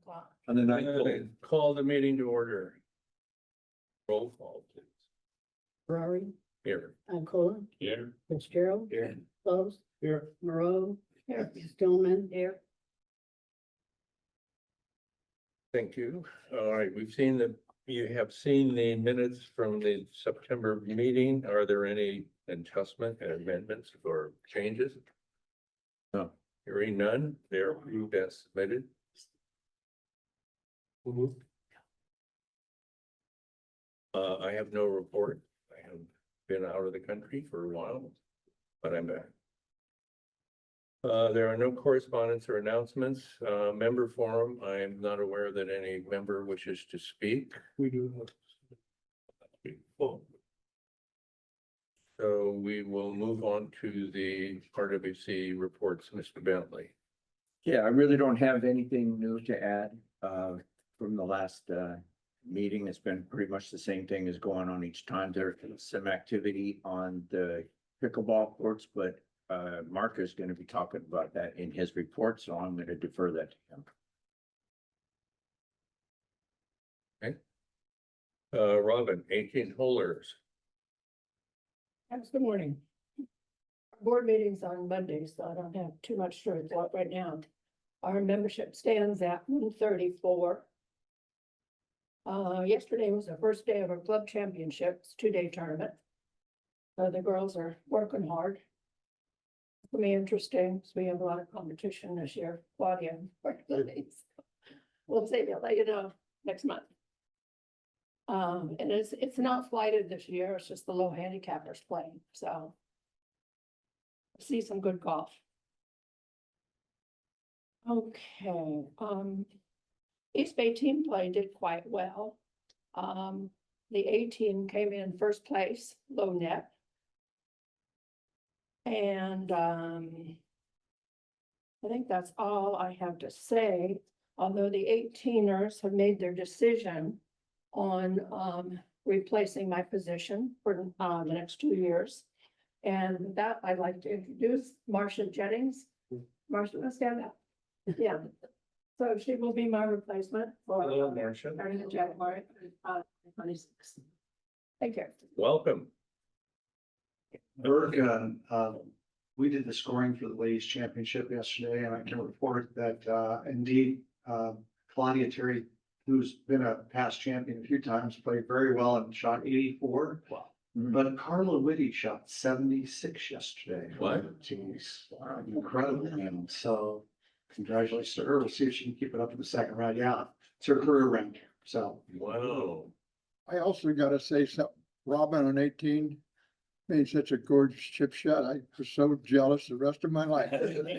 o'clock. On the ninth. Call the meeting to order. Roll call, please. Ferrari, Here. Alcoa, Here. Fitzgerald, Here. Close, Here. Moreau, Stillman, here. Thank you. All right, you have seen the minutes from the September meeting. Are there any adjustment and amendments or changes? No. Hearing none, they're approved as submitted. I have no report. I have been out of the country for a while, but I'm back. There are no correspondence or announcements. Member forum, I am not aware that any member wishes to speak. We do have. So we will move on to the RWC reports, Mr. Bentley. Yeah, I really don't have anything new to add, from the last, meeting. It's been pretty much the same thing as going on each time. There's some activity on the pickleball courts, but, Mark is going to be talking about that in his report, so I'm going to defer that to him. Robin, 18 holders. Yes, good morning. Board meetings on Mondays, so I don't have too much to report right now. Our membership stands at 134. Yesterday was the first day of our club championships, 2-day tournament. The girls are working hard. It'll be interesting, so we have a lot of competition this year, Claudia. We'll see, I'll let you know next month. And it's not flighted this year, it's just the low handicappers playing, so. See some good golf. Okay, East Bay team play did quite well. The A team came in first place, low net. And I think that's all I have to say, although the 18ers have made their decision on replacing my position for the next 2 years. And with that, I'd like to introduce Marcia Jennings. Marcia, let's stand up. Yeah. So she will be my replacement for Hello, Marcia. starting in January 26. Thank you. Welcome. Berg, we did the scoring for the ladies championship yesterday, and I can report that, indeed, Claudia Terry, who's been a past champion a few times, played very well and shot 84. Wow. But Carla Whitty shot 76 yesterday. What? Jeez, wow, incredible. And so congratulations to her. We'll see if she can keep it up in the second round. Yeah, it's her career rank, so. Wow. I also gotta say something, Robin on 18 made such a gorgeous chip shot. I was so jealous the rest of my life. The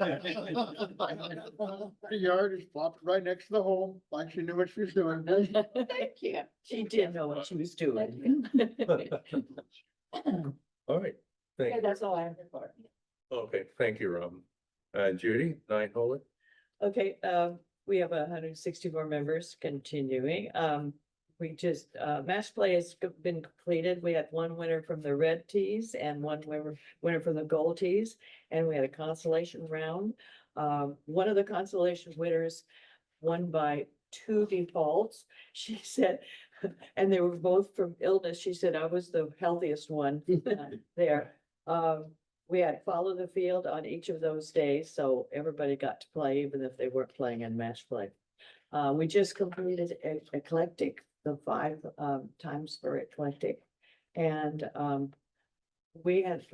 yard just flopped right next to the hole, like she knew what she was doing. Thank you. She did know what she was doing. All right. Thank Okay, you. that's all I have for. Okay, thank you, Robin. Judy, 9 holder. Okay, we have 164 members continuing. We just, match play has been completed. We had one winner from the red tees and one winner from the gold tees. And we had a consolation round. One of the consolation winners won by 2 defaults. She said, and they were both from illness. She said, I was the healthiest one there. We had follow the field on each of those days, so everybody got to play, even if they weren't playing in match play. We just completed eclectic, the 5 times for eclectic. And we had,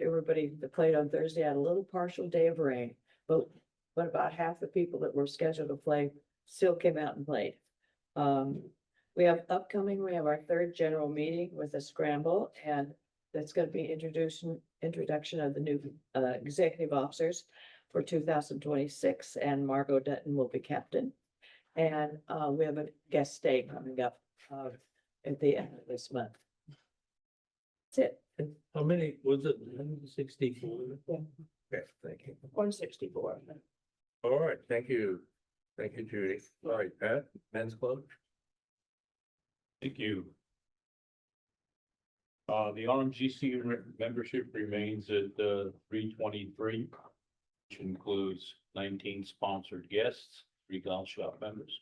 everybody that played on Thursday had a little partial day of rain, but about half the people that were scheduled to play still came out and played. We have our 3rd general meeting with a scramble, and that's going to be introduction of the new executive officers for 2026, and Margot Dutton will be captain. And we have a guest stay coming up at the end of this month. That's it. How many was it? 164? Yeah. Okay, thank you. 164. All right, thank you. Thank you, Judy. All right, Pat, men's club. Thank you. The RMGC membership remains at 323, which includes 19 sponsored guests, 3 golf shop members.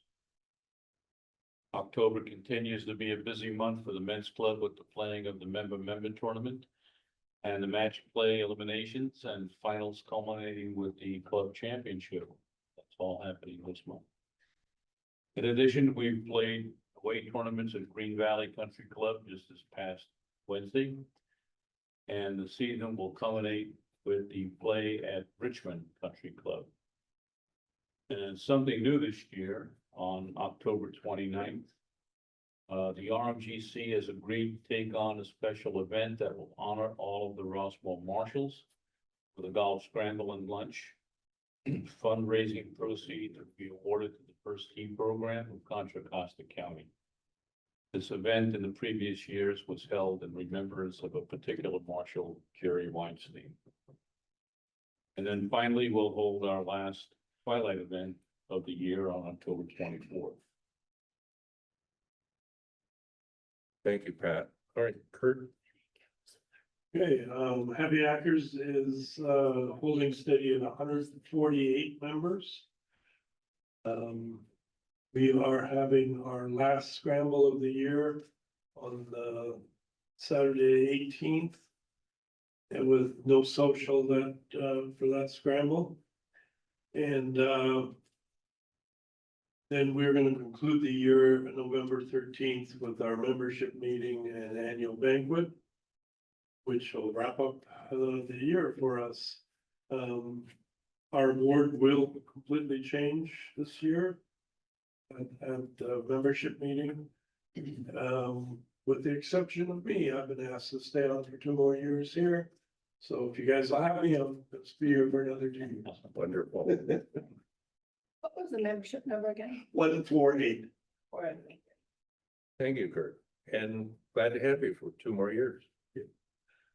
October continues to be a busy month for the men's club with the playing of the member tournament and the match play eliminations and finals culminating with the club championship. That's all happening this month. In addition, we've played away tournaments at Green Valley Country Club just this past Wednesday. And the season will culminate with the play at Richmond Country Club. And something new this year, on October 29th, the RMGC has agreed to take on a special event that will honor all of the Rossmore Marshals with a golf scramble and lunch. Fundraising proceeds will be awarded to the First Tee program of Contra Costa County. This event in the previous years was held in remembrance of a particular marshal, Jerry Weinstein. And then finally, we'll hold our last twilight event of the year on October 24th. Thank you, Pat. All right, Kurt. Okay, Happy Actors is holding steady at 148 members. We are having our last scramble of the year on Saturday 18th. And with no social that for that scramble. And then we're going to conclude the year November 13th with our membership meeting and annual banquet, which will wrap up the year for us. Our board will completely change this year at the membership meeting. With the exception of me, I've been asked to stay on for 2 more years here. So if you guys will have me, I'll be here for another 2 years. Wonderful. What was the membership number again? 148. Thank you, Kurt. And glad to have you for 2 more years.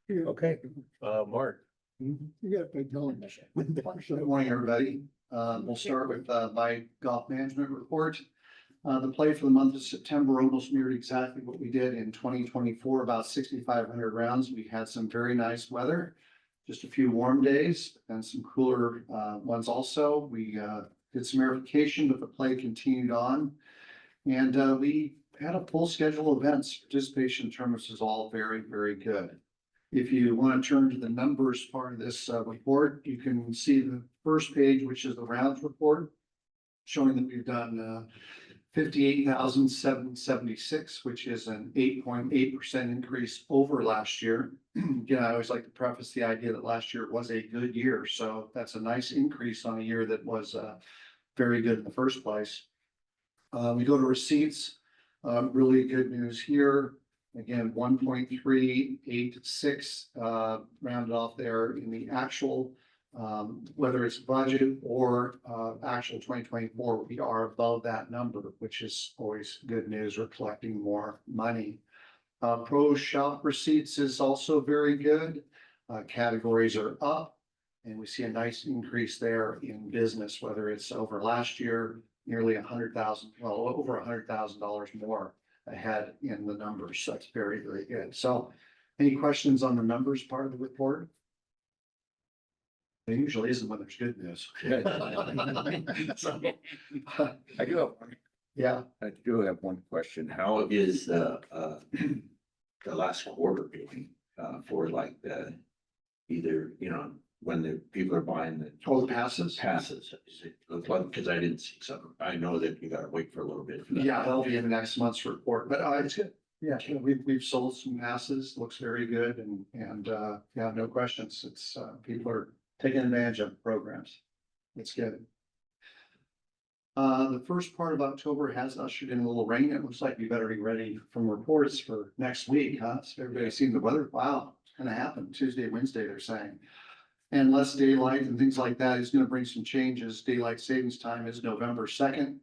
Yeah. Okay, Mark. You got big going. Good morning, everybody. We'll start with my golf management report. The play for the month of September almost mirrored exactly what we did in 2024, about 6,500 rounds. We had some very nice weather, just a few warm days and some cooler ones also. We did some aerification, but the play continued on. And we had a full schedule of events. Participation in tournaments is all very, very good. If you want to turn to the numbers part of this report, you can see the first page, which is the rounds report, showing that we've done 58,776, which is an 8.8% increase over last year. Again, I always like to preface the idea that last year was a good year. So that's a nice increase on a year that was very good in the first place. We go to receipts, really good news here. Again, 1.386 rounded off there in the actual, whether it's budget or actual 2024, we are above that number, which is always good news. We're collecting more money. Pro shop receipts is also very good. Categories are up, and we see a nice increase there in business, whether it's over last year, nearly 100,000, well, over $100,000 more ahead in the numbers. So that's very, very good. So any questions on the numbers part of the report? There usually isn't when there's good news. I do have, Yeah, I do have one question. How is the last quarter doing, for like the, either, you know, when the people are buying the the passes. passes? Is it look like, because I didn't see some, I know that you gotta wait for a little bit. For that. Yeah, that'll be in next month's report, but it's good. Yeah, we've sold some passes, looks very good, and yeah, no questions. It's people are taking advantage of programs. It's good. The first part of October has ushered in a little rain. It looks like we better be ready from reports for next week, huh? So everybody's seen the weather. Wow, it's gonna happen Tuesday, Wednesday, they're saying. And less daylight and things like that is gonna bring some changes. Daylight savings time is November 2nd.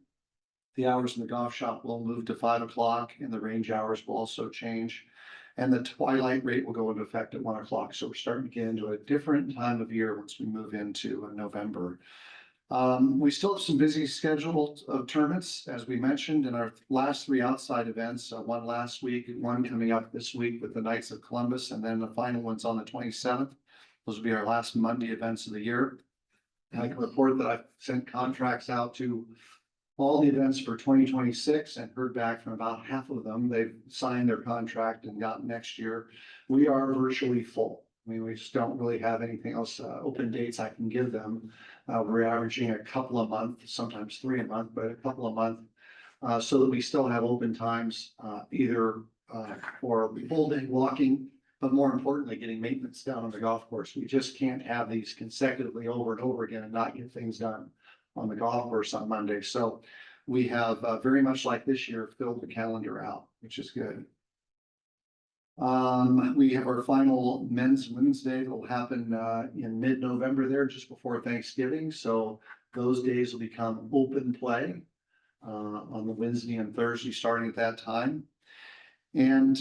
The hours in the golf shop will move to 5 o'clock, and the range hours will also change. And the twilight rate will go into effect at 1 o'clock. So we're starting to get into a different time of year once we move into November. We still have some busy schedule of tournaments, as we mentioned in our last 3 outside events, one last week, one coming up this week with the Knights of Columbus, and then the final one's on the 27th. Those will be our last Monday events of the year. I can report that I've sent contracts out to all the events for 2026 and heard back from about half of them. They've signed their contract and got next year. We are virtually full. I mean, we just don't really have anything else, open dates I can give them. We're averaging a couple a month, sometimes 3 a month, but a couple a month. So that we still have open times, either for full day walking, but more importantly, getting maintenance done on the golf course. We just can't have these consecutively over and over again and not get things done on the golf course on Monday. So we have, very much like this year, filled the calendar out, which is good. We have our final men's and women's day that will happen in mid-November there, just before Thanksgiving. So those days will become open play on the Wednesday and Thursday, starting at that time. And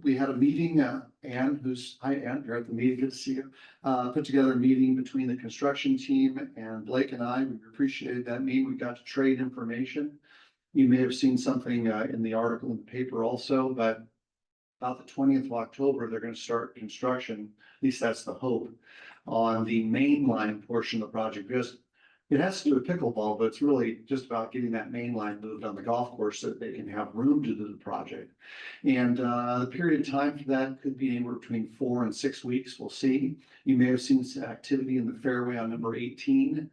we had a meeting, Ann, hi Ann, you're at the meeting, good to see you. Put together a meeting between the construction team and Blake and I. We appreciated that meeting. We got to trade information. You may have seen something in the article in the paper also, but about the 20th of October, they're going to start construction, at least that's the hope, on the main line portion of the project. Because it has to do with pickleball, but it's really just about getting that main line moved on the golf course so that they can have room to do the project. And the period of time for that could be anywhere between 4 and 6 weeks. We'll see. You may have seen some activity in the fairway on number 18,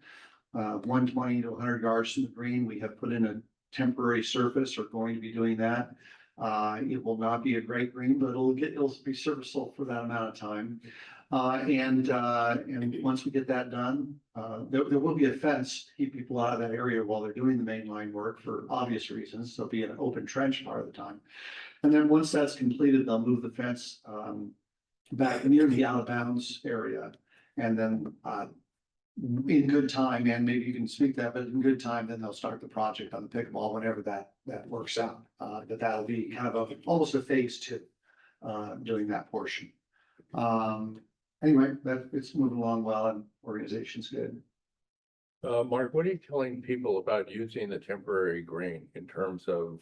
120 to 100 yards from the green. We have put in a temporary surface, or going to be doing that. It will not be a great green, but it'll be serviceable for that amount of time. And once we get that done, there will be a fence to keep people out of that area while they're doing the main line work for obvious reasons. There'll be an open trench part of the time. And then once that's completed, they'll move the fence back near the out of bounds area. And then in good time, and maybe you can speak that, but in good time, then they'll start the project on the pickleball whenever that works out. But that'll be kind of almost a phase 2 doing that portion. Anyway, it's moving along well and organization's good. Mark, what are you telling people about using the temporary green in terms of,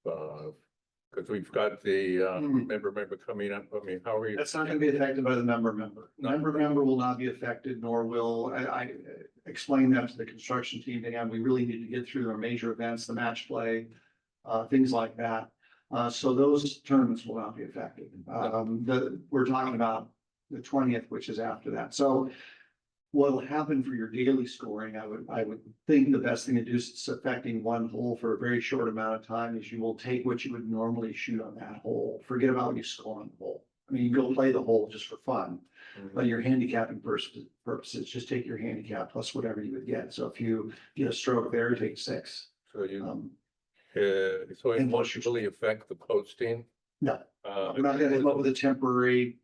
because we've got the member coming up. I mean, how are you? That's not going to be affected by the member. Member will not be affected, nor will I explain that to the construction team. Again, we really need to get through our major events, the match play, things like that. So those tournaments will not be affected. We're talking about the 20th, which is after that. So what will happen for your daily scoring, I would think the best thing to do, is affecting one hole for a very short amount of time, is you will take what you would normally shoot on that hole. Forget about what you score on the hole. I mean, you go play the hole just for fun, but your handicapping purposes, just take your handicap plus whatever you would get. So if you get a stroke there, take 6. So so it won't really affect the posting? No, we're not gonna come up with a temporary,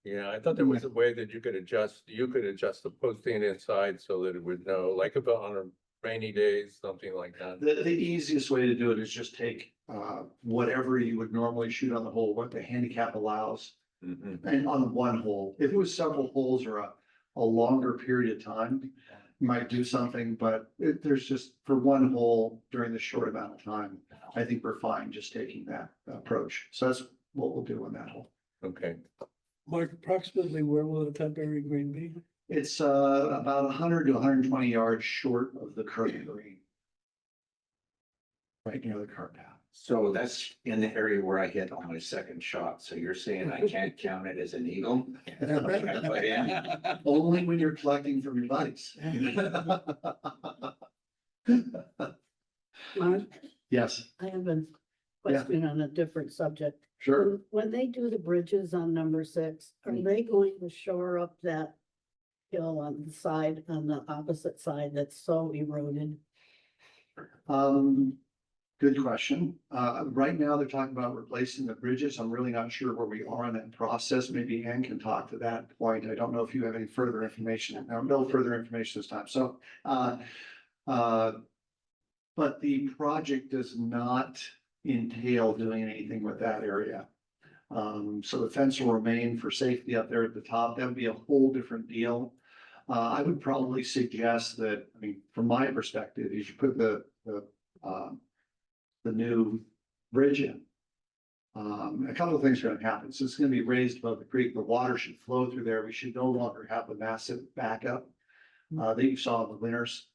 Yeah, I thought there was a way that you could adjust the posting inside so that it would know, like about on a rainy days, something like that. the easiest way to do it is just take whatever you would normally shoot on the hole, what the handicap allows, and on one hole. If it was several holes or a longer period of time, you might do something, but there's just for one hole during the short amount of time, I think we're fine just taking that approach. So that's what we'll do on that hole. Okay. Mark, approximately where will the temporary green be? It's about 100 to 120 yards short of the current green. Right near the cart path. So that's in the area where I hit on my second shot. So you're saying I can't count it as an eagle? Only when you're collecting from your buddies. Mark, Yes, I have a question on a different subject. sure. When they do the bridges on number 6, are they going to shore up that hill on the opposite side that's so eroded? Good question. Right now, they're talking about replacing the bridges. I'm really not sure where we are in that process. Maybe Ann can talk to that point. I don't know if you have any further information. No further information this time. So, but the project does not entail doing anything with that area. So the fence will remain for safety up there at the top. That would be a whole different deal. I would probably suggest that, I mean, from my perspective, is you put the new bridge in. A couple of things are going to happen. So it's going to be raised above the creek. The water should flow through there. We should no longer have the massive backup that you saw in the winters.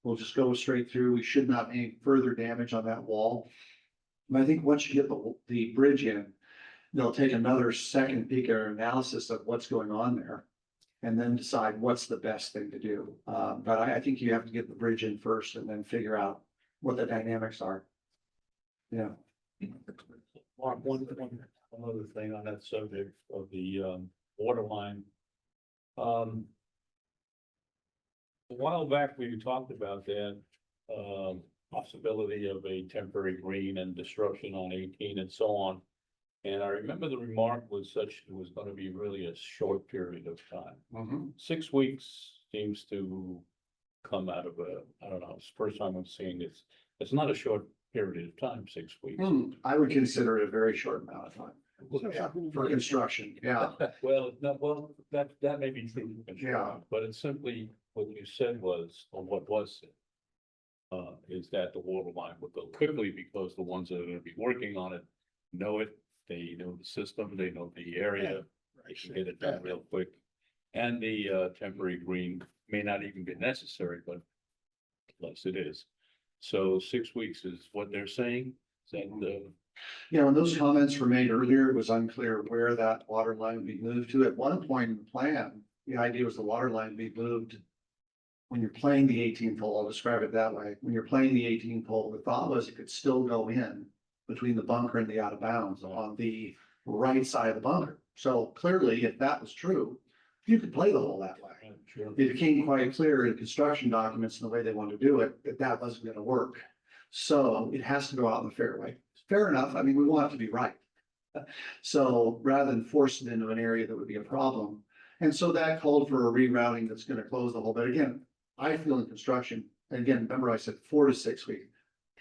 We'll just go straight through. We should not have any further damage on that wall. But I think once you get the bridge in, they'll take another second peek or analysis of what's going on there. And then decide what's the best thing to do. But I think you have to get the bridge in first and then figure out what the dynamics are. Yeah. Mark, one other thing on that subject of the water line. A while back, we talked about that possibility of a temporary green and destruction on 18 and so on. And I remember the remark was such, it was gonna be really a short period of time. 6 weeks seems to come out of I don't know, it's the first time I'm seeing this. It's not a short period of time, 6 weeks. I would consider it a very short amount of time. Yeah, for construction, yeah. Well, no, well, that may be true. for construction, Yeah. But it's simply, what you said was, or what was said, is that the water line would go quickly because the ones that are gonna be working on it know it, they know the system, they know the area, they can get it done real quick. And the temporary green may not even be necessary, but unless it is. So 6 weeks is what they're saying, and Yeah, when those comments were made earlier, it was unclear where that water line would be moved to. At one point in the plan, the idea was the water line be moved. When you're playing the 18 pole, I'll describe it that way. When you're playing the 18 pole, the thought was it could still go in between the bunker and the out of bounds on the right side of the bunker. So clearly, if that was true, you could play the hole that way. sure. It became quite clear in construction documents and the way they wanted to do it, that that wasn't gonna work. So it has to go out in the fairway. Fair enough. I mean, we want it to be right. So rather than force it into an area that would be a problem. And so that called for a rerouting that's gonna close the hole. But again, I feel in construction, and again, remember I said 4 to 6 weeks.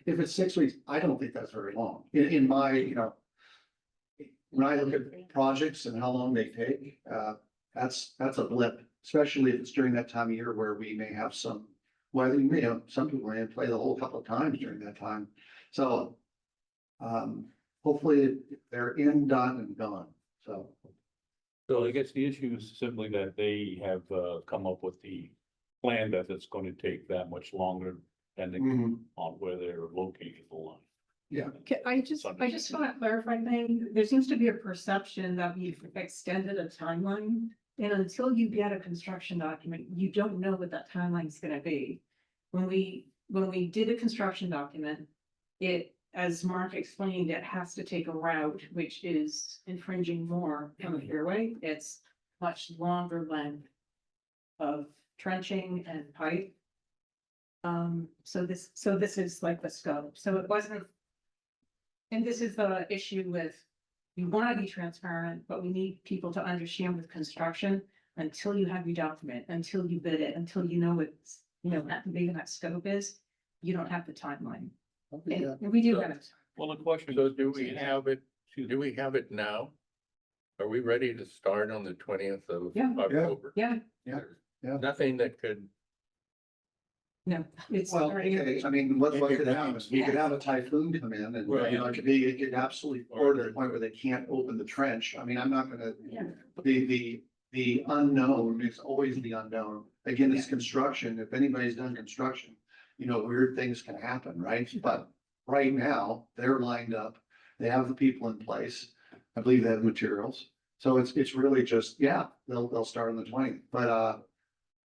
If it's 6 weeks, I don't think that's very long. In my, when I look at projects and how long they take, that's a blip, especially if it's during that time of year where we may have some weather, some people may play the hole a couple of times during that time. So hopefully they're in, done and gone. So So I guess the issue is simply that they have come up with the plan that it's going to take that much longer depending on where they're located the line. yeah, I just want to clarify thing. There seems to be a perception that we've extended a timeline. And until you get a construction document, you don't know what that timeline is gonna be. When we did a construction document, it, as Mark explained, it has to take a route which is infringing more on the fairway. It's much longer length of trenching and pipe. So this is like the scope. So it wasn't. And this is the issue with, we want to be transparent, but we need people to understand with construction, until you have your document, until you bid it, until you know what's, how big that scope is, you don't have the timeline. Yeah. And we do have it. Well, the question. So do we have it now? Are we ready to start on the 20th of Yeah. October? Yeah, yeah. Nothing that could, no, it's Well, already. okay, I mean, what could happen? You could have a typhoon come in and, it could absolutely pour to the point where they can't open the trench. I mean, I'm not gonna, Yeah. the unknown is always the unknown. Again, it's construction. If anybody's done construction, weird things can happen, right? But right now, they're lined up. They have the people in place. I believe they have materials. So it's really just, they'll start on the 20th, but,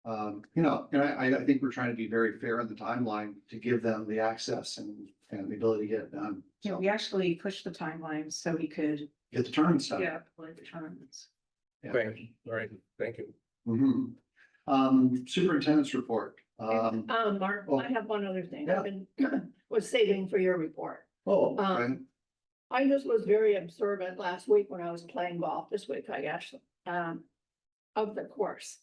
and I think we're trying to be very fair on the timeline to give them the access and the ability to get it done. Yeah, we actually pushed the timeline so we could, Get the turns done. play the turns. Yeah. thank you, all right, thank you. Superintendent's report. Mark, oh. I have one other thing. Yeah. I've been, was saving for your report. Okay. I just was very observant last week when I was playing golf, this week, I guess, of the course.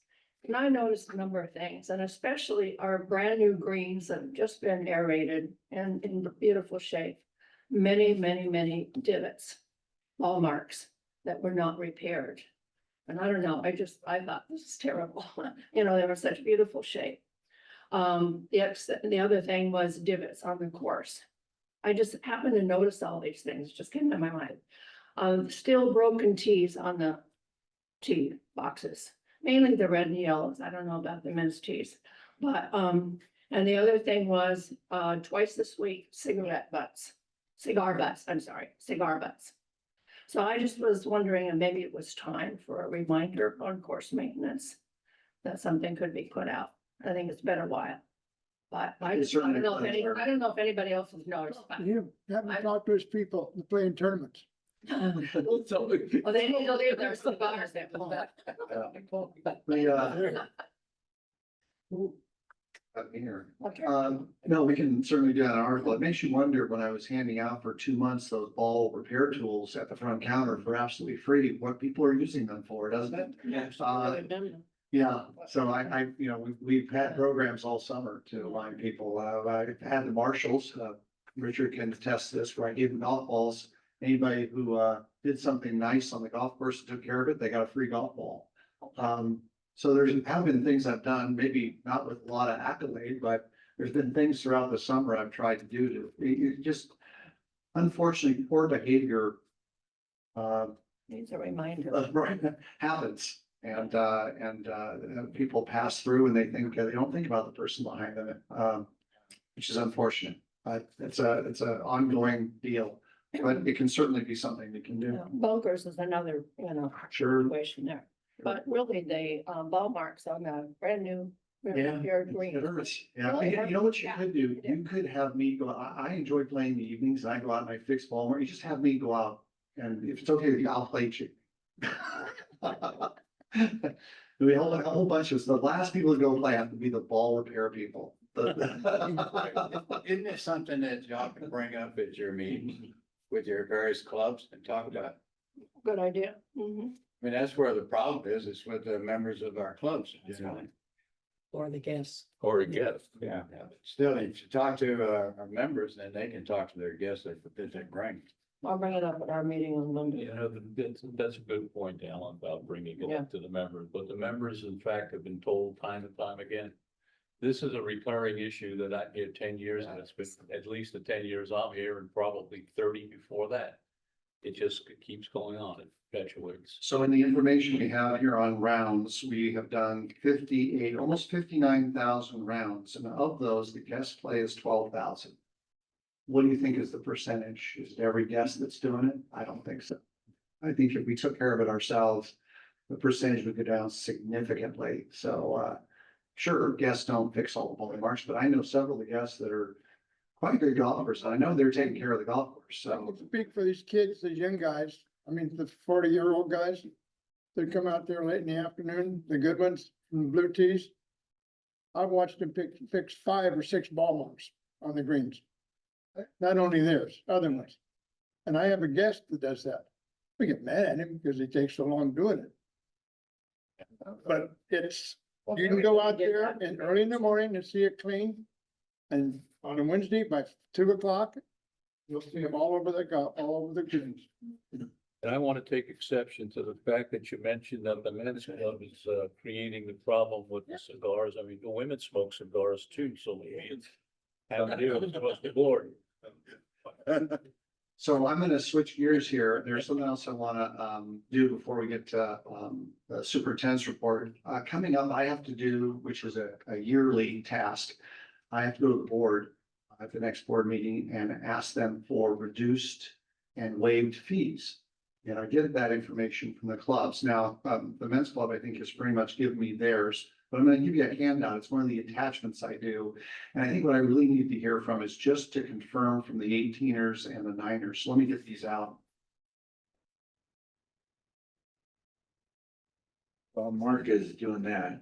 And I noticed a number of things, and especially our brand new greens that have just been aerated and in beautiful shape. Many, many, many divots, ball marks that were not repaired. And I don't know, I thought this is terrible. They were such beautiful shape. The other thing was divots on the course. I just happened to notice all these things, just came to my mind. Still broken tees on the tee boxes, mainly the red and yellows. I don't know about the men's tees, but And the other thing was, twice this week, cigar butts, cigar butts. So I just was wondering, and maybe it was time for a reminder on course maintenance, that something could be put out. I think it's been a while. But I It's don't certainly know if been a I don't know if anybody else has noticed. but- You haven't talked to his people playing tournaments. Well, they need to leave their cigars at home. Up here. Okay. No, we can certainly do that in an article. It makes you wonder, when I was handing out for 2 months those ball repair tools at the front counter for absolutely free, what people are using them for, doesn't it? Yeah, so we've had programs all summer to remind people. I've had the marshals, Richard can attest to this, where I gave them golf balls. Anybody who did something nice on the golf course and took care of it, they got a free golf ball. So have been things I've done, maybe not with a lot of accolade, but there's been things throughout the summer I've tried to do just unfortunately, poor behavior Needs a reminder. happens. And people pass through and they don't think about the person behind them, which is unfortunate. It's an ongoing deal, but it can certainly be something we can do. Bunkers is another, Sure. situation there. But really, the ball marks on the brand new. Yeah. Your green. Yeah, you know what you could do? You could have me go, I enjoy playing the evenings, and I go out and I fix ball marks. You just have me go out, and if it's okay with you, I'll play you. We have a whole bunch of, the last people to go play have to be the ball repair people. Isn't it something that y'all can bring up at your meeting with your various clubs and talk about? Good idea. Mhm. I mean, that's where the problem is with the members of our clubs. That's right. Or the guests. Or a gift. Yeah, still, if you talk to our members, then they can talk to their guests that they bring. I'll bring it up at our meeting on Monday. That's a good point, Alan, about bringing it Yeah. up to the members, but the members, in fact, have been told time and time again. This is a recurring issue that I've here 10 years, and it's been at least the 10 years I'm here and probably 30 before that. It just keeps going on, it perpetuates. So in the information we have here on rounds, we have done 58, almost 59,000 rounds, and of those, the guest play is 12,000. What do you think is the percentage? Is it every guest that's doing it? I don't think so. I think if we took care of it ourselves, the percentage would go down significantly. So, sure, guests don't fix all the ball marks, but I know several of the guests that are quite good golfers. I know they're taking care of the golf course, I so. can speak for these kids, these young guys, I mean, the 40-year-old guys. That come out there late in the afternoon, the good ones from the blue tees. I've watched them fix 5 or 6 ball marks on the greens. Not only theirs, other ones. And I have a guest that does that. We get mad at him because he takes so long doing it. But you can go out there and early in the morning and see it clean. And on a Wednesday by 2 o'clock, you'll see them all over the greens. And I want to take exception to the fact that you mentioned that the men's club is creating the problem with the cigars. I mean, the women smoke cigars too, so maybe it's have to do across the board. So I'm gonna switch gears here. There's something else I wanna do before we get to the superintendent's report. Coming up, I have to do, which is a yearly task. I have to go to the board at the next board meeting and ask them for reduced and waived fees. And I get that information from the clubs. Now, the men's club, I think, has pretty much given me theirs. But I'm gonna give you a handout. It's one of the attachments I do. And I think what I really need to hear from is just to confirm from the 18ers and the 9ers. So let me get these out. While Mark is doing that,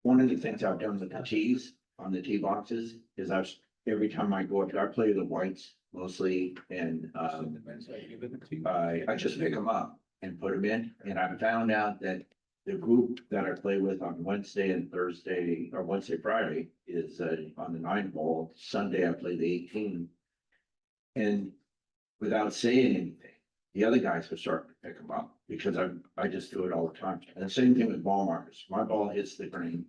one of the things I've done with the tees on the tee boxes is every time I go up there, I play the whites mostly, and I just pick them up and put them in, and I found out that the group that I play with on Wednesday and Thursday, or Wednesday, Friday, is on the 9 hole. Sunday, I play the 18. And without saying anything, the other guys are starting to pick them up because I just do it all the time. And the same thing with ball markers. My ball hits the green.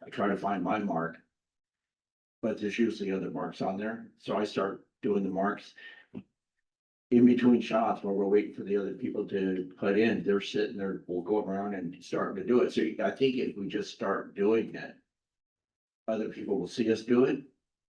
I try to find my mark, but there's usually other marks on there. So I start doing the marks. In between shots, while we're waiting for the other people to put in, they're sitting there, we'll go around and starting to do it. So I think if we just start doing it, other people will see us do it.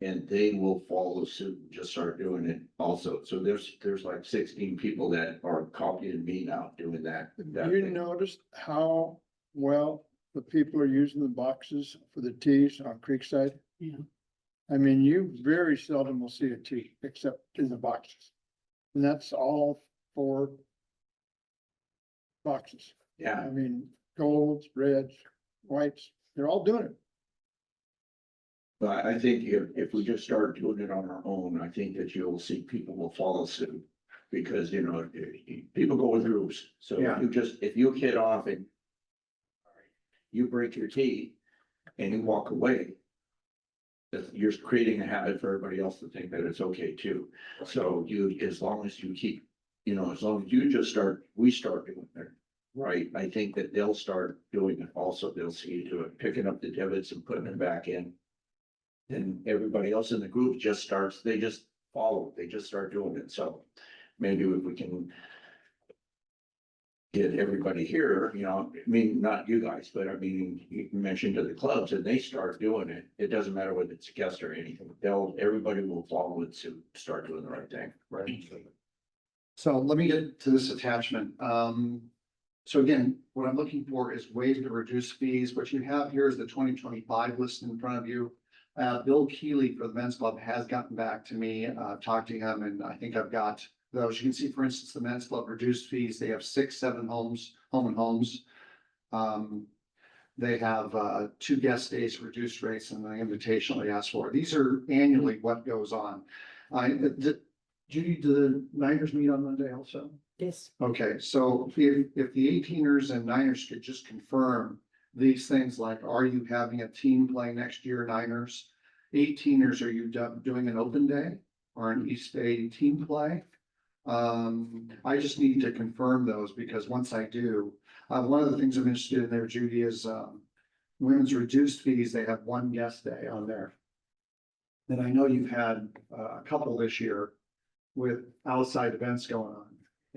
And they will follow suit and just start doing it also. So there's like 16 people that are copying me now doing that. Do you notice how well the people are using the boxes for the tees on Creekside? Yeah. I mean, you very seldom will see a tee except in the boxes. And that's all for boxes. Yeah, I mean, golds, reds, whites, they're all doing it. but I think if we just start doing it on our own, I think that you'll see people will follow suit. Because, you know, people go with groups, so Yeah. if you hit off and you break your tee and you walk away, you're creating a habit for everybody else to think that it's okay too. So as long as you keep, you know, as long as you just we start doing it, right? I think that they'll start doing it also. They'll see you do it, picking up the divots and putting them back in. Then everybody else in the group they just follow, they just start doing it. So maybe if we can get everybody here, you know, I mean, not you guys, but I mean, you mentioned to the clubs and they start doing it. It doesn't matter whether it's a guest or anything. Everybody will follow it to start doing the right thing. Right. So let me get to this attachment. So again, what I'm looking for is ways to reduce fees. What you have here is the 2025 list in front of you. Bill Keeley for the men's club has gotten back to me, talked to him, and I think I've got those. You can see, for instance, the men's club reduced fees. They have 6, 7 home and homes. They have 2 guest days, reduced rates, and the invitational they asked for. These are annually what goes on. Judy, do the Niners meet on Monday also? Yes. Okay, so if the 18ers and Niners could just confirm these things, like, are you having a team play next year, Niners? 18ers, are you doing an open day or an East Day team play? I just need to confirm those, because once I do, one of the things I'm interested in there, Judy, is women's reduced fees. They have 1 guest day on there. And I know you've had a couple this year with outside events going on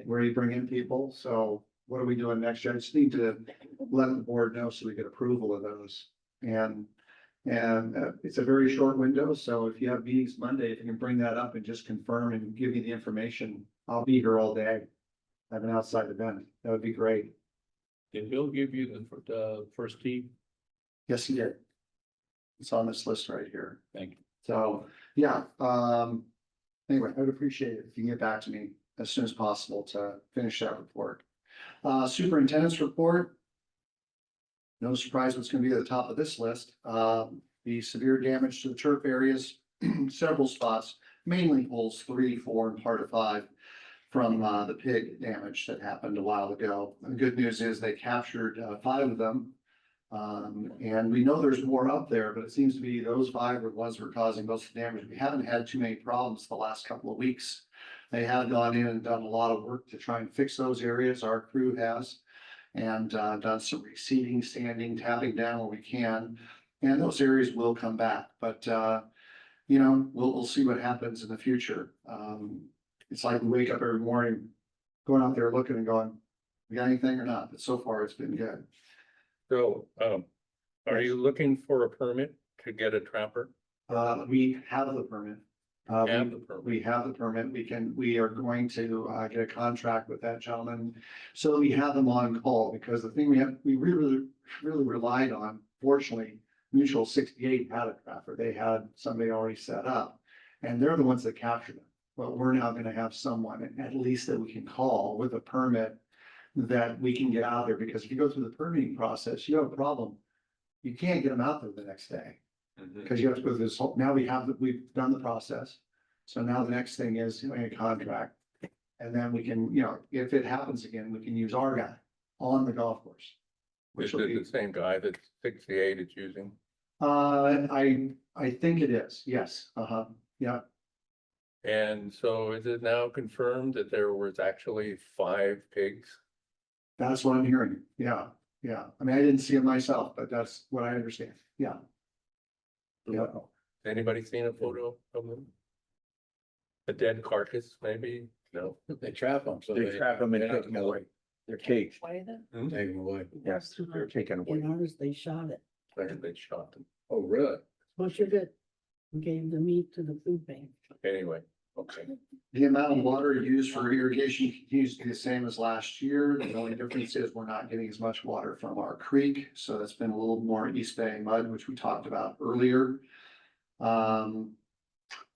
where you bring in people. So what are we doing next year? I just need to let the board know so we get approval of those. And it's a very short window. So if you have meetings Monday, if you can bring that up and just confirm and give me the information, I'll be here all day. I have an outside event. That would be great. Did Bill give you the first tee? Yes, he did. It's on this list right here. Thank you. So, yeah, anyway, I would appreciate it if you can get back to me as soon as possible to finish that report. Superintendent's report. No surprise what's gonna be at the top of this list. The severe damage to the turf areas, several spots, mainly holes 3, 4, and part of 5 from the pig damage that happened a while ago. The good news is they captured 5 of them. And we know there's more up there, but it seems to be those 5 were the ones who were causing most of the damage. We haven't had too many problems the last couple of weeks. They have gone in and done a lot of work to try and fix those areas. Our crew has, and done some reseeding, sanding, tapping down where we can. And those areas will come back, but you know, we'll see what happens in the future. It's like we wake up every morning, going out there looking and going, we got anything or not? But so far it's been good. So, are you looking for a permit to get a trapper? We have the permit. Have the permit. We have the permit. We are going to get a contract with that gentleman. So we have them on call, because the thing we really relied on, fortunately, Mutual 68 had a trapper. They had somebody already set up, and they're the ones that captured them. But we're now gonna have someone at least that we can call with a permit that we can get out there, because if you go through the permitting process, you have a problem. You can't get them out there the next day. Because you have to go through this whole, now we've done the process. So now the next thing is doing a contract. And then we can, you know, if it happens again, we can use our guy on the golf course. Which Is will it be, the same guy that 68 is using? I think it is, yes, yeah. And so is it now confirmed that there was actually 5 pigs? That's what I'm hearing, yeah. I mean, I didn't see it myself, but that's what I understand, yeah. Yeah. Anybody seen a photo of them? A dead carcass, maybe? No. They trap them, so They trap them and take them away. They're caged. Why then? Hmm? Take them away. Yes, they're taken away. In ours, they shot it. They shot them. Oh, really? butchered it, and gave the meat to the food bank. Anyway, okay. The amount of water used for irrigation continues to be the same as last year. The only difference is we're not getting as much water from our creek, so that's been a little more East Bay mud, which we talked about earlier. And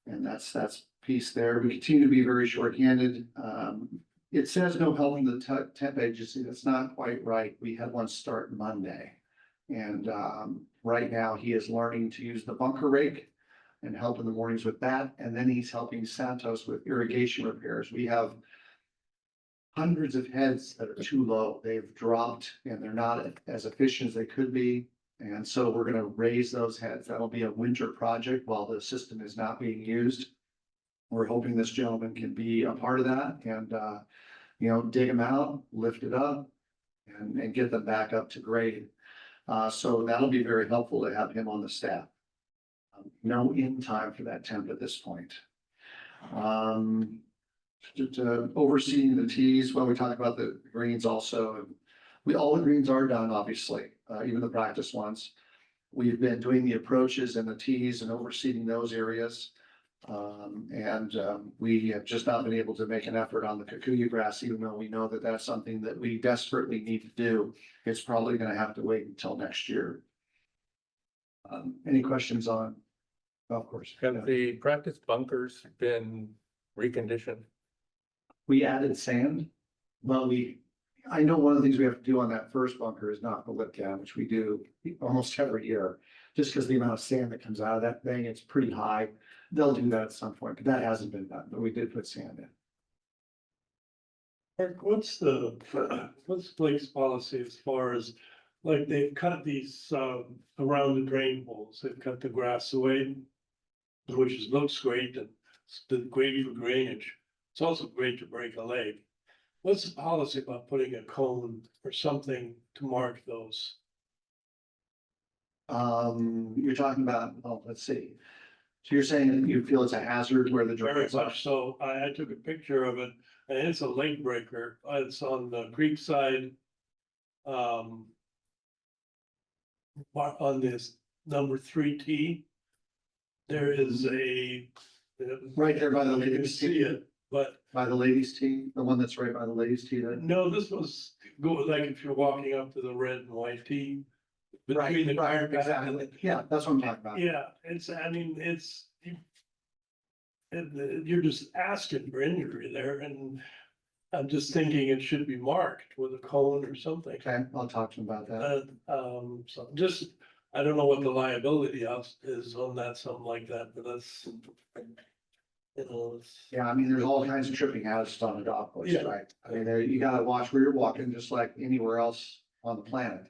that's piece there. We continue to be very shorthanded. It says no help from the temp agency. That's not quite right. We had one start Monday. And right now he is learning to use the bunker rake and help in the mornings with that. And then he's helping Santos with irrigation repairs. We have hundreds of heads that are too low. They've dropped and they're not as efficient as they could be. And so we're gonna raise those heads. That'll be a winter project while the system is not being used. We're hoping this gentleman can be a part of that and, dig them out, lift it up and get them back up to grade. So that'll be very helpful to have him on the staff. No in time for that temp at this point. Overseeing the tees, well, we talked about the greens also. All the greens are done, obviously, even the practice ones. We've been doing the approaches and the tees and overseeing those areas. We have just not been able to make an effort on the kikuyu grass, even though we know that that's something that we desperately need to do. It's probably gonna have to wait until next year. Any questions on golf course? Have the practice bunkers been reconditioned? We added sand. Well, I know one of the things we have to do on that first bunker is knock the lip down, which we do almost every year. Just because the amount of sand that comes out of that thing, it's pretty high. They'll do that at some point, but that hasn't been done, but we did put sand in. Mark, what's Blake's policy as far as, like, they've cut these, around the drain holes, they've cut the grass away, which looks great, and it's been great for drainage. It's also great to break a leg. What's the policy about putting a cone or something to mark those? You're talking about, let's see. So you're saying that you feel it's a hazard where the Very drains are? much so. I took a picture of it, and it's a lake breaker. It's on the creek side. On this number 3T. There is a. Right there by the You can ladies' see tee, it, but by the ladies' tee, the one that's right by the ladies' tee there. no, this was like if you're walking up to the red and white tee. Between the car path and the. Yeah, that's what I'm talking about. Yeah, you're just asking for injury there, and I'm just thinking it should be marked with a cone or something. Okay, I'll talk to him about that. So just, I don't know what the liability is on that, something like that, but that's. Yeah, I mean, there's all kinds of tripping hazards on a golf course, Yeah. right? I mean, you gotta watch where you're walking, just like anywhere else on the planet.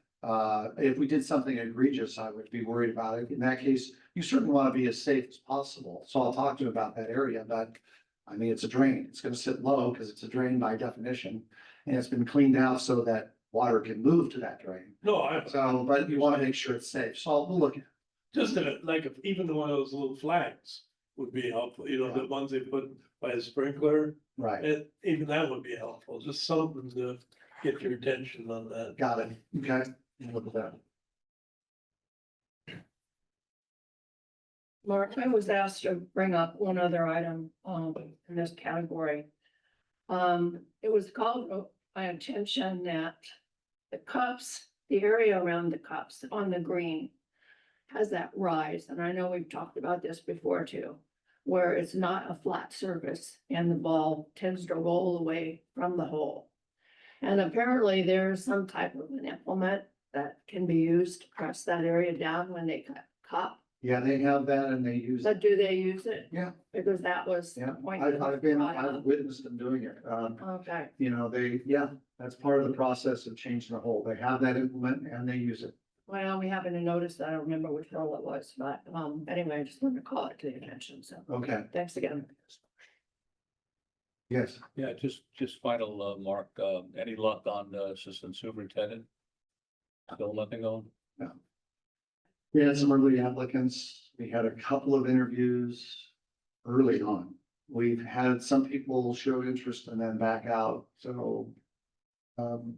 If we did something egregious, I would be worried about it. In that case, you certainly want to be as safe as possible. So I'll talk to you about that area, but I mean, it's a drain. It's gonna sit low because it's a drain by definition. And it's been cleaned out so that water can move to that drain. No, But you want to make sure it's safe. So we'll look at it. just like even one of those little flags would be helpful, the ones they put by a sprinkler. Right, And even that would be helpful, just something to get your attention on that. got it. Okay, we'll look at that. Mark, I was asked to bring up one other item, in this category. It was called to my attention that the cups, the area around the cups on the green has that rise, and I know we've talked about this before too, where it's not a flat surface and the ball tends to roll away from the hole. And apparently there's some type of an implement that can be used to press that area down when they cut cup. Yeah, they have that and they use it. But do they use it? Yeah. Because that was Yeah, the point. I've that was brought I've up. witnessed them doing it. Okay, That's part of the process of changing the hole. They have that implement and they use it. well, we happen to notice that. I don't remember which role it was, but, anyway, I just wanted to call it to the attention, so Okay, thanks again. yes. Yeah, just final, Mark, any luck on the assistant superintendent? Still nothing on? We had some early applicants. We had a couple of interviews early on. We've had some people show interest and then back out, so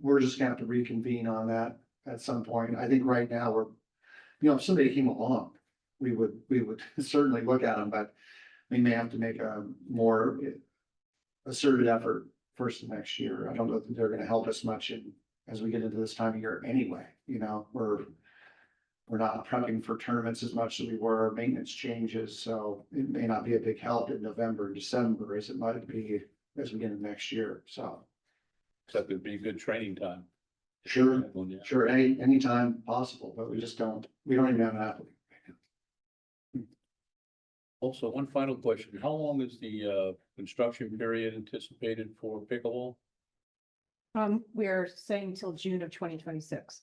we're just gonna have to reconvene on that at some point. I think right now if somebody came along we would certainly look at them, but we may have to make a more asserted effort first of next year. I don't know that they're gonna help us much as we get into this time of year anyway, you know, we're not prepping for tournaments as much as we were, maintenance changes, so it may not be a big help in November, December as it might be as we get into next year, so. Except it'd be a good training time. Sure, Well, yeah. sure, anytime possible, but we don't even have an applicant. Also, one final question. How long is the construction period anticipated for pickleball? We're saying till June of 2026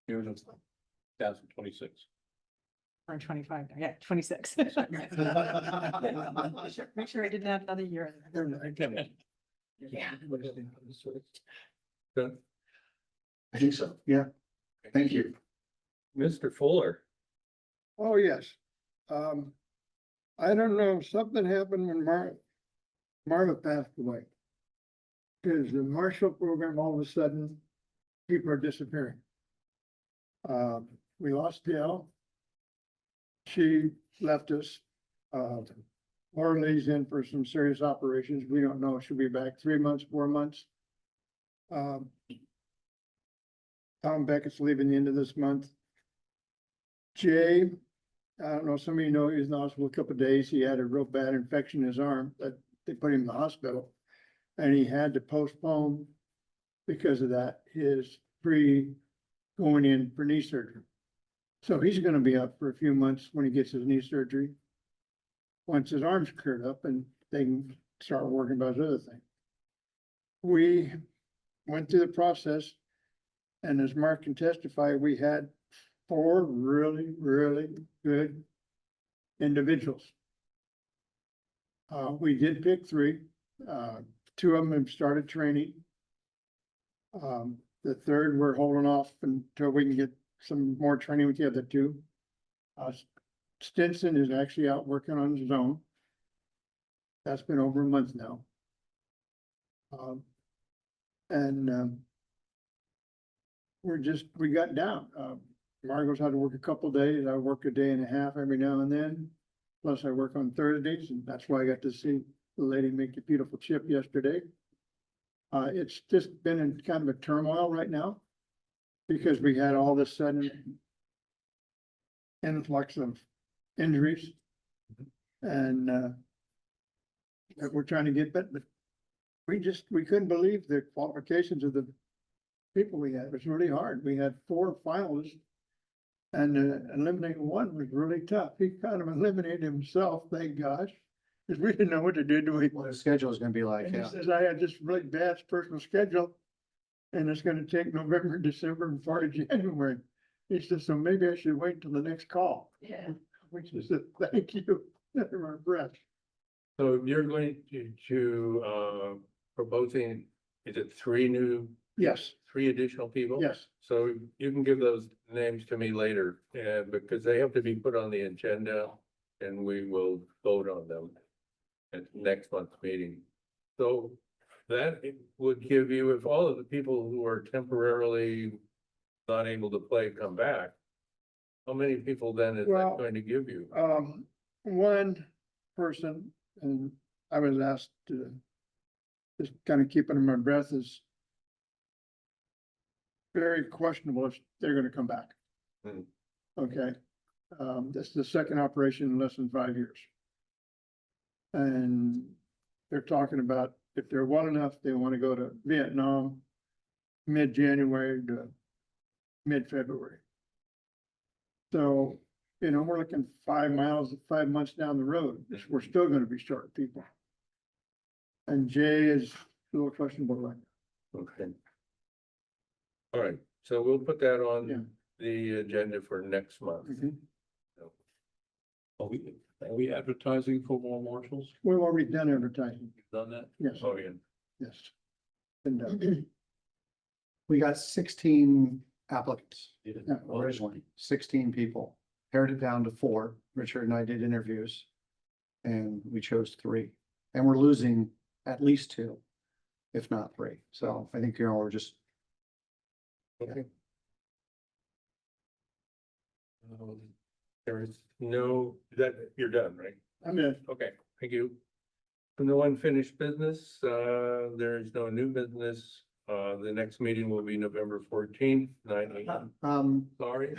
June of 2026. or 25, yeah, 26. Make sure I didn't have another year. Yeah. Done. I think so, yeah, thank you. Mr. Fuller, Oh, yes. I don't know, something happened when Marva passed away. Cause the Marshall program, all of a sudden, people are disappearing. We lost Gail. She left us. Orly's in for some serious operations. We don't know if she'll be back 3 months, 4 months. Tom Beckett's leaving the end of this month. Jay, I don't know, some of you know he was in the hospital a couple of days. He had a real bad infection in his arm that they put him in the hospital. And he had to postpone because of that, his going in for knee surgery. So he's gonna be up for a few months when he gets his knee surgery. Once his arm's cleared up and they can start working about his other thing. We went through the process. And as Mark can testify, we had 4 really, really good individuals. We did pick 3. 2 of them have started training. The third, we're holding off until we can get some more training with the other 2. Stinson is actually out working on his own. That's been over a month now. We got down. Margot's had to work a couple days. I work a day and a half every now and then. Plus I work on Thursdays, and that's why I got to see the lady make the beautiful chip yesterday. It's just been in kind of a turmoil right now because we had all this sudden influx of injuries. And that we're trying to get better, but we couldn't believe the qualifications of the people we had. It was really hard. We had 4 finalists and eliminating one was really tough. He kind of eliminated himself, thank gosh, because we didn't know what to do. What his schedule is gonna be like, And he yeah. says, I had this really bad personal schedule and it's gonna take November, December and part of January. He says, so maybe I should wait until the next call. Yeah. Which is a thank you. Under my breath. so you're going to proposing, is it 3 Yes, 3 additional people? yes. So you can give those names to me later, because they have to be put on the agenda and we will vote on them at next month's meeting. So that would give you, if all of the people who are temporarily not able to play come back, how many people then is Well, that going to give you? One person, and I was asked to just kind of keep under my breath, is very questionable if they're gonna come back. Hmm. Okay, this is the second operation in less than 5 years. And they're talking about if they're well enough, they want to go to Vietnam mid-January to mid-February. So, you know, we're looking 5 months down the road. We're still gonna be short people. And Jay is a little questionable right now. Okay. All right, so we'll put that Yeah. on the agenda for next month. Mhm. Are we advertising for more marshals? We've already done advertising, Done that? yes, Oh, yeah. yes. Been done. We got 16 applicants Yeah. originally, 16 people. Pared it down to 4. Richard and I did interviews. And we chose 3. And we're losing at least 2, if not 3. So I think, you know, we're just, Okay. There is no, you're done, right? I'm in. Okay, thank you. No unfinished business, there is no new business. The next meeting will be November 14th, 9 a.m. Sorry.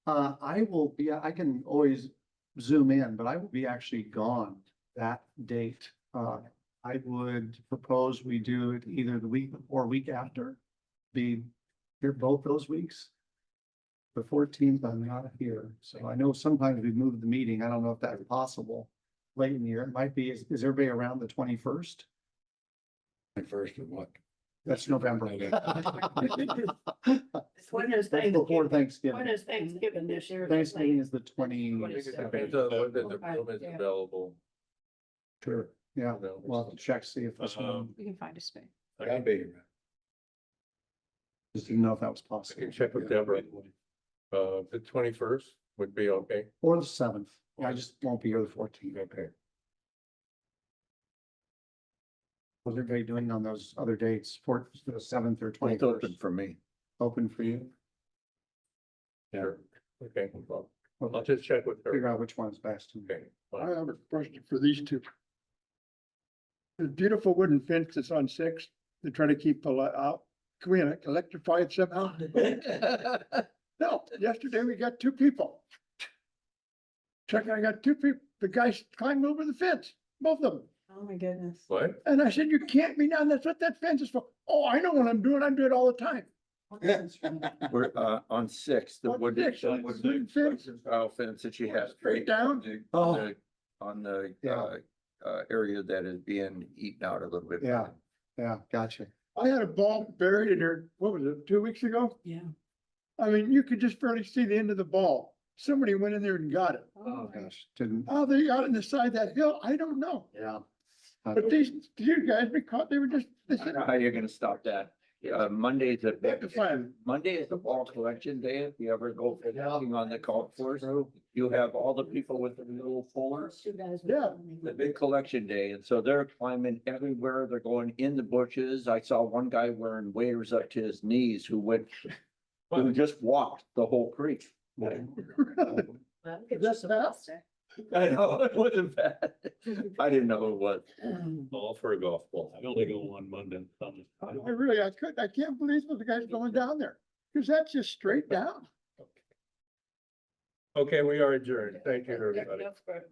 I will be, I can always zoom in, but I will be actually gone that date. I would propose we do it either the week or week after. Be here both those weeks. The 14th, I'm not here, so I know sometimes we move the meeting. I don't know if that's possible late in the year. It might be, is everybody around the 21st? First of what? That's November. When is That's before Thanksgiving? Thanksgiving. When is Thanksgiving this year? Thanksgiving is the I think it 27th. depends on whether the Okay, room is yeah. available. Sure, yeah, you know. we'll have to check, see if this one, We can find a space. I can be, just didn't know if that was I possible. can check with Deborah. The 21st would be okay. Or the 7th. Yeah, I just won't be here the 14th. Okay. What's everybody doing on those other dates, for the 7th or It's open 21st? for me. Open for you? Sure. Okay, well, I'll Okay, just check with figure her. out which one is best. Okay. I fine. have a question for these two. The beautiful wooden fence that's on Sixth, they try to keep out. Can we electrify it somehow? No, yesterday we got two people. Chuck and I got two people. The guys climbed over the fence, both of them. Oh, my goodness. What? And I said, you can't be down. That's what that fence is for. Oh, I know what I'm doing. I do it all the time. We're, on 6th, the On wooden. 6th, on the wooden fence. Style fence that you have. Straight down? Oh. On the, Yeah. area that is being eaten out a little bit. Yeah. Yeah, gotcha. I had a ball buried in there, what was it, 2 weeks ago? Yeah. I mean, you could just barely see the end of the ball. Somebody went in there and got it. Oh, gosh, didn't, How they got it in the side of that hill, I don't know. yeah. But these guys, because they were just, they I said, don't know how you're gonna stop that. Monday is a big, Rectify it. Monday is the ball collection day. If you ever go fishing on the golf course, you have all the people with the little pullers. Two guys. Yeah. The big collection day, and so they're climbing everywhere, they're going in the bushes. I saw one guy wearing waders up to his knees who just walked the whole creek. That's fast. I know, it wasn't bad. I didn't know who it was. All for a golf ball. I only go one Monday. I can't believe what the guy's going down there, because that's just straight down. Okay, we are adjourned. Thank you, everybody. That's good.